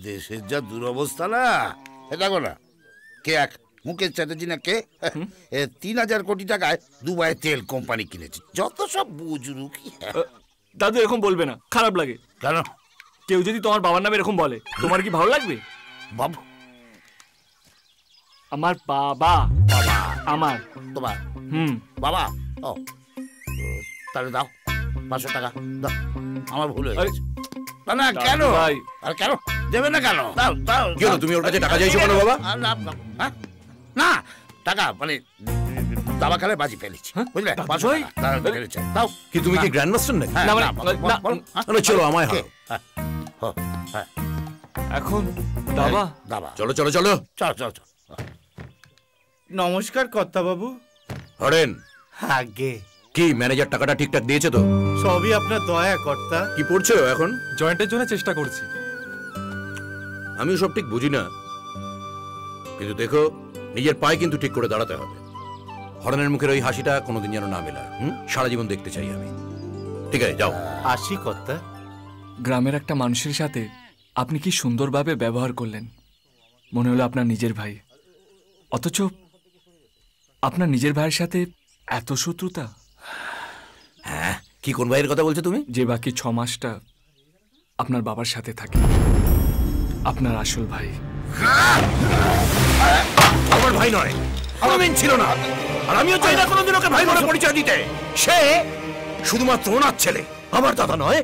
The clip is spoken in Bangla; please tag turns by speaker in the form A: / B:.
A: দেশের যা দুরবস্থা না, দেখো না, কে এক মুকেশ চ্যাটার্জি না কে ৩,০০০ কোটি টাকায় দুবাই তেল কোম্পানি কিনেছে। যত সব বুজরুক।
B: দাদু এরকম বলবে না, খারাপ লাগে।
A: কেন?
B: কেউ যদি তোমার বাবার নামে এরকম বলে তোমার কি ভালো লাগবে?
A: বাবু,
B: আমার বাবা।
A: বাবা
B: আমার
A: তোমার? বাবা। ও তাহলে দাও ৫০০ টাকা দাও, আমার ভুল হয়ে গেছে। না কেন ভাই, আর কেন দেবে না কেন? দাও দাও।
C: কেন তুমি ওর কাছে টাকা চাইছো কেন বাবা?
A: না টাকা মানে দাবা খেলে বাজি ফেলেছি, বুঝলে? ৫০০ টাকা ফেলেছে। দাও।
C: কি তুমি কি গ্র্যান্ড মাস্টার নাকি? না চলো আমায় হারাও।
B: এখন দাবা
C: দাবা। চলো চলো চলো
A: চলো চলো চলো।
D: নমস্কার কর্তা বাবু।
C: হরেন,
D: আগে
C: কি ম্যানেজার টাকাটা ঠিকঠাক দিয়েছে তো?
D: সবই আপনার দয়া কর্তা।
C: কি পড়ছো এখন?
B: জয়েন্টের জন্য চেষ্টা করছি।
C: আমিও সব ঠিক বুঝি না, কিন্তু দেখো নিজের পায়ে কিন্তু ঠিক করে দাঁড়াতে হবে। হরেনের মুখের ওই হাসিটা কোনোদিন যেন না মেলায়। সারা জীবন দেখতে চাই আমি। ঠিক আছে যাও।
D: আসি কর্তা।
B: গ্রামের একটা মানুষের সাথে আপনি কি সুন্দরভাবে ব্যবহার করলেন, মনে হলো আপনার নিজের ভাই, অথচ আপনার নিজের ভাইয়ের সাথে এত শত্রুতা।
C: হ্যাঁ, কি কোন ভাইয়ের কথা বলছো তুমি?
B: যে বাকি ৬ মাসটা আপনার বাবার সাথে থাকে, আপনার আসল ভাই।
C: আমার ভাই নয়, আমার মেন ছিল না, আর আমিও চাই না কোনোদিন ওকে ভাই বলে পরিচয় দিতে। সে শুধুমাত্র ওনার ছেলে, আমার দাদা নয়।